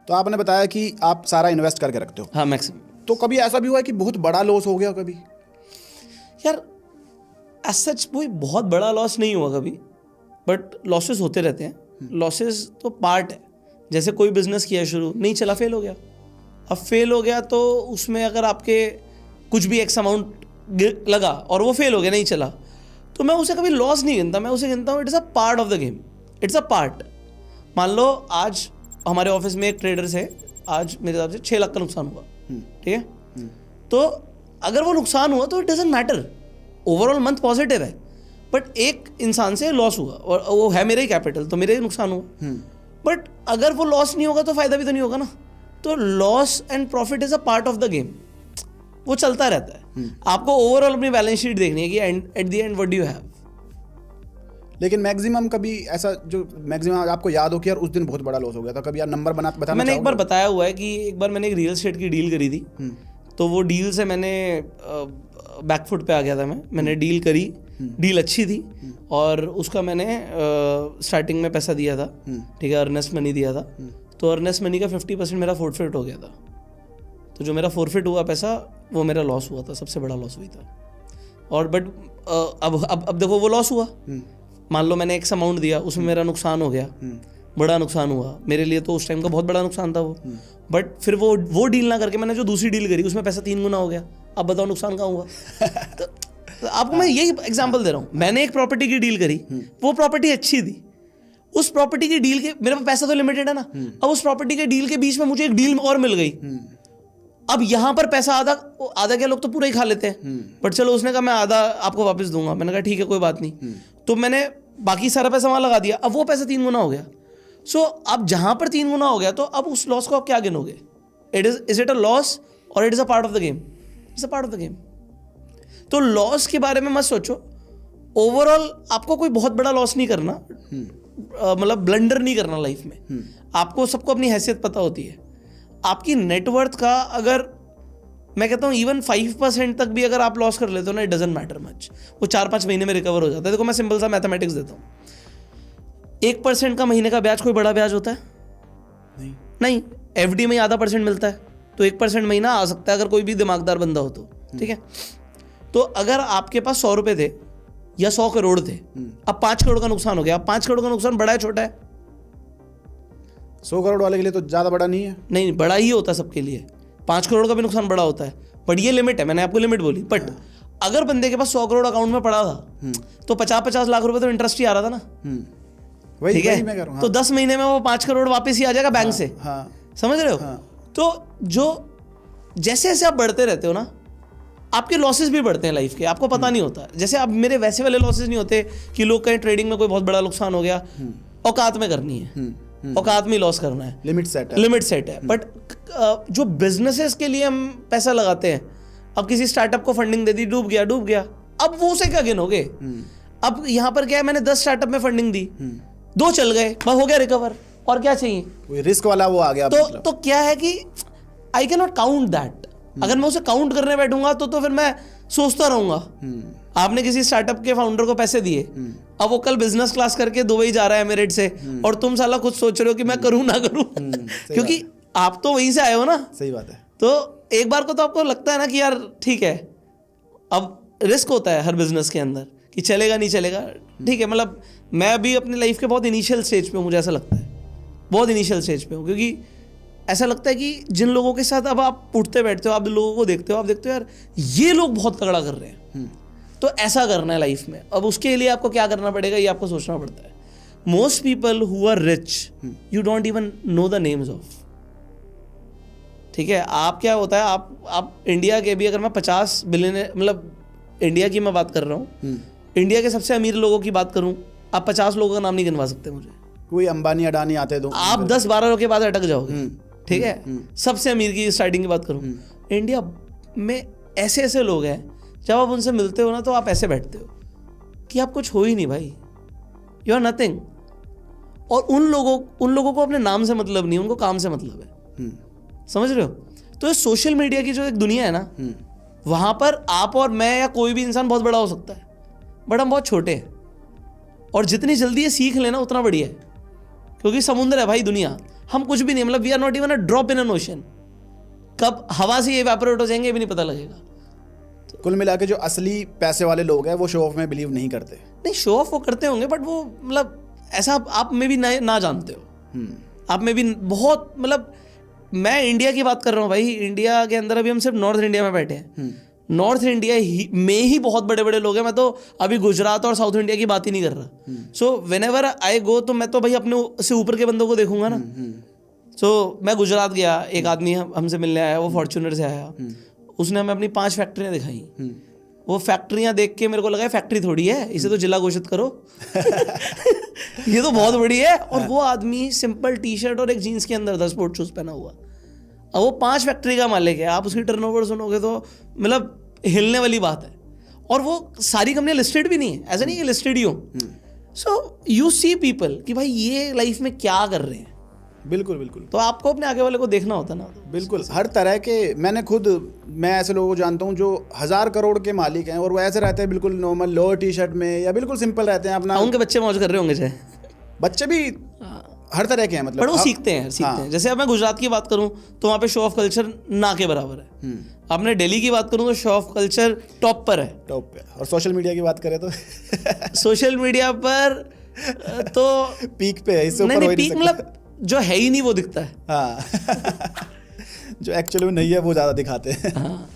तो आपने बताया कि आप सारा इन्वेस्ट करके रखते हो। हाँ, मैक्सिमम। तो कभी ऐसा भी हुआ है कि बहुत बड़ा लॉस हो गया कभी? यार एज सच कोई बहुत बड़ा लॉस नहीं हुआ कभी, बट लॉसेस होते रहते हैं। लॉसेस तो पार्ट है। जैसे कोई बिजनेस किया शुरू, नहीं चला, फेल हो गया। अब फेल हो गया तो उसमें अगर आपके कुछ भी एक्स अमाउंट लगा और वो फेल हो गया, नहीं चला, तो मैं उसे कभी लॉस नहीं गिनता, मैं उसे गिनता हूँ it is a part of the game, it's a part. मान लो आज हमारे ऑफिस में एक ट्रेडर से आज मेरे हिसाब से 6 लाख का नुकसान हुआ, ठीक है। तो अगर वो नुकसान हुआ तो it doesn't matter, overall month positive है, बट एक इंसान से लॉस हुआ और वो है मेरे ही कैपिटल, तो मेरे ही नुकसान हुआ। बट अगर वो लॉस नहीं होगा तो फायदा भी तो नहीं होगा ना। तो loss and profit is a part of the game, वो चलता रहता है। आपको ओवरऑल अपनी बैलेंस शीट देखनी है कि at the end what do you have. लेकिन मैक्सिमम कभी ऐसा जो मैक्सिमम आपको याद हो कि यार उस दिन बहुत बड़ा लॉस हो गया था, कभी यार नंबर बताना मैंने एक बार चाहोगे? बताया हुआ है कि एक बार मैंने एक रियल एस्टेट की डील करी थी। तो वो डील से मैंने बैकफुट पे आ गया था। मैंने डील करी, डील अच्छी थी और उसका मैंने स्टार्टिंग में पैसा दिया था, ठीक है, अर्नेस्ट मनी दिया था। तो अर्नेस्ट मनी का 50% मेरा फोरफिट हो गया था। तो जो मेरा फोरफिट हुआ पैसा वो मेरा लॉस हुआ था, सबसे बड़ा लॉस हुई था। और बट अब देखो वो लॉस हुआ, मान लो मैंने एक्स अमाउंट दिया, उसमें मेरा नुकसान हो गया, बड़ा नुकसान हुआ मेरे लिए, तो उस टाइम का बहुत बड़ा नुकसान था वो। बट फिर वो डील ना करके मैंने जो दूसरी डील करी उसमें पैसा 3 गुना हो गया। अब बताओ नुकसान कहाँ हुआ? तो आपको मैं यही एग्जांपल दे रहा हूँ। मैंने एक प्रॉपर्टी की डील करी, वो प्रॉपर्टी अच्छी थी, उस प्रॉपर्टी की डील के मेरे पास पैसा तो लिमिटेड है ना, अब उस प्रॉपर्टी के डील के बीच में मुझे एक डील और मिल गई। अब यहाँ पर पैसा आधा क्या लोग तो पूरा ही खा लेते हैं, बट चलो उसने कहा मैं आधा आपको वापस दूंगा, मैंने कहा ठीक है कोई बात नहीं। तो मैंने बाकी सारा पैसा वहां लगा दिया, अब वो पैसा 3 गुना हो गया। सो अब जहां पर 3 गुना हो गया तो अब उस लॉस को आप क्या गिनोगे? इज इट अ लॉस और it is a part of the game? It's a part of the game. तो लॉस के बारे में मत सोचो। ओवरऑल आपको कोई बहुत बड़ा लॉस नहीं करना, मतलब ब्लंडर नहीं करना लाइफ में। आपको सबको अपनी हैसियत पता होती है। आपकी नेटवर्थ का अगर मैं कहता हूँ इवन 5% तक भी अगर आप लॉस कर लेते हो ना, इट डजंट मैटर मच, वो 4-5 महीने में रिकवर हो जाता है। देखो मैं सिंपल सा मैथमेटिक्स देता हूँ, 1% का महीने का ब्याज कोई बड़ा ब्याज होता है? नहीं। एफडी में आधा % मिलता है, तो 1% महीना आ सकता है अगर कोई भी दिमागदार बंदा हो तो, ठीक है। तो अगर आपके पास 100 रुपए थे या 100 करोड़ थे, अब 5 करोड़ का नुकसान हो गया। अब 5 करोड़ का नुकसान बड़ा है छोटा है? 100 करोड़ वाले के लिए तो ज़्यादा बड़ा नहीं है। नहीं, बड़ा ही होता है सबके लिए। 5 करोड़ का भी नुकसान बड़ा होता है, बट ये लिमिट है, मैंने आपको लिमिट बोली। बट अगर बंदे के पास 100 करोड़ अकाउंट में पड़ा था तो 50-50 लाख रुपए तो इंटरेस्ट ही आ रहा था ना, ठीक है। तो 10 महीने में वो 5 करोड़ वापस ही आ जाएगा बैंक से, समझ रहे हो? तो जो जैसे जैसे आप बढ़ते रहते हो ना, आपके लॉसेस भी बढ़ते हैं लाइफ के, आपको पता नहीं होता। जैसे अब मेरे वैसे वाले लॉसेस नहीं होते कि लोग कहीं ट्रेडिंग में कोई बहुत बड़ा नुकसान हो गया, औकात में करनी है, औकात में लॉस करना है, लिमिट सेट है। बट जो बिजनेसेस के लिए हम पैसा लगाते हैं, अब किसी स्टार्टअप को फंडिंग दे दी, डूब गया, अब वो उसे क्या गिनोगे? अब यहाँ पर क्या है, मैंने 10 स्टार्टअप में फंडिंग दी, 2 चल गए, बस हो गया रिकवर, और क्या चाहिए? रिस्क वाला वो आ गया। तो क्या है कि I can not count that. अगर मैं उसे काउंट करने बैठूंगा तो फिर मैं सोचता रहूंगा। आपने किसी स्टार्टअप के फाउंडर को पैसे दिए, अब वो कल बिजनेस क्लास करके दुबई जा रहा है एमिरेट से, और तुम साला खुद सोच रहे हो कि मैं करूं ना करूं, क्योंकि आप तो वहीं से आए हो ना। सही बात है। तो एक बार को तो आपको लगता है ना कि यार ठीक है, अब रिस्क होता है हर बिजनेस के अंदर कि चलेगा नहीं चलेगा, ठीक है। मतलब मैं अभी अपनी लाइफ के बहुत इनिशियल स्टेज पे हूँ, मुझे ऐसा लगता है, बहुत इनिशियल स्टेज पे हूँ, क्योंकि ऐसा लगता है कि जिन लोगों के साथ अब आप उठते बैठते हो, आप लोगों को देखते हो, आप देखते हो यार ये लोग बहुत तगड़ा कर रहे हैं, तो ऐसा करना है लाइफ में। अब उसके लिए आपको क्या करना पड़ेगा, ये आपको सोचना पड़ता है। Most people who are rich, you don't even know the names of, ठीक है। आप क्या होता है, आप इंडिया के भी, अगर मैं 50 बिलियन, मतलब इंडिया की मैं बात कर रहा हूँ, इंडिया के सबसे अमीर लोगों की बात करूँ, आप 50 लोगों का नाम नहीं गिनवा सकते मुझे। कोई अंबानी अडानी आते तो आप 10-12 के बाद अटक जाओगे, ठीक है। सबसे अमीर की स्टार्टिंग की बात करूँ, इंडिया में ऐसे ऐसे लोग हैं, जब आप उनसे मिलते हो ना तो आप ऐसे बैठते हो कि आप कुछ हो ही नहीं भाई, यू आर नथिंग। और उन लोगों को अपने नाम से मतलब नहीं, उनको काम से मतलब है, समझ रहे हो? तो सोशल मीडिया की जो एक दुनिया है ना, वहां पर आप और मैं या कोई भी इंसान बहुत बड़ा हो सकता है, बट हम बहुत छोटे हैं। और जितनी जल्दी ये सीख लेना उतना बढ़िया है, क्योंकि समुद्र है भाई दुनिया। हम कुछ भी नहीं, मतलब we are not even a drop in an ocean. कब हवा से ये इवेपोरेट हो जाएंगे ये भी नहीं पता लगेगा। कुल मिला के जो असली पैसे वाले लोग हैं वो शो ऑफ में बिलीव नहीं करते। नहीं, शो ऑफ वो करते होंगे, बट वो मतलब ऐसा आप में भी ना जानते हो। आप में भी बहुत, मतलब मैं इंडिया की बात कर रहा हूँ भाई। इंडिया के अंदर अभी हम सिर्फ नॉर्थ इंडिया में बैठे हैं। नॉर्थ इंडिया में ही बहुत बड़े बड़े लोग हैं। मैं तो अभी गुजरात और साउथ इंडिया की बात ही नहीं कर रहा। सो व्हेनेवर आई गो तो मैं तो भाई अपने से ऊपर के बंदों को देखूंगा ना। सो मैं गुजरात गया, एक आदमी हमसे मिलने आया, वो फॉर्च्यूनर से आया। उसने हमें अपनी 5 फैक्ट्रियां दिखाई। वो फैक्ट्रियां देख के मेरे को लगा फैक्ट्री थोड़ी है, इसे तो जिला घोषित करो। ये तो बहुत बड़ी है। और वो आदमी सिंपल टी शर्ट और एक जीन्स के अंदर था, स्पोर्ट शूज पहना हुआ। अब वो 5 फैक्ट्री का मालिक है। आप उसकी टर्नओवर सुनोगे तो मतलब हिलने वाली बात है। और वो सारी कंपनियां लिस्टेड भी नहीं है, ऐसा नहीं है लिस्टेड ही हो। सो यू सी पीपल कि भाई ये लाइफ में क्या कर रहे हैं। बिल्कुल बिल्कुल। तो आपको अपने आगे वाले को देखना होता ना। बिल्कुल, हर तरह के मैं ऐसे लोगों को जानता हूँ जो 1000 करोड़ के मालिक हैं और वो ऐसे रहते हैं बिल्कुल नॉर्मल लोअर टी शर्ट में या बिल्कुल सिंपल रहते हैं अपना। उनके बच्चे मौज कर रहे होंगे चाहे। बच्चे भी हर तरह के हैं, मतलब बट वो सीखते हैं। जैसे अब मैं गुजरात की बात करूं तो वहाँ पे शो ऑफ कल्चर ना के बराबर है। आपने दिल्ली की बात करूं तो शो ऑफ कल्चर टॉप पर है। टॉप पे। और सोशल मीडिया की बात करें तो सोशल मीडिया पर तो पीक पे है, इससे ऊपर हो ही नहीं पीक सकता। मतलब जो है ही नहीं वो दिखता है। हाँ। जो एक्चुअली में नहीं है वो ज़्यादा दिखाते हैं। हाँ।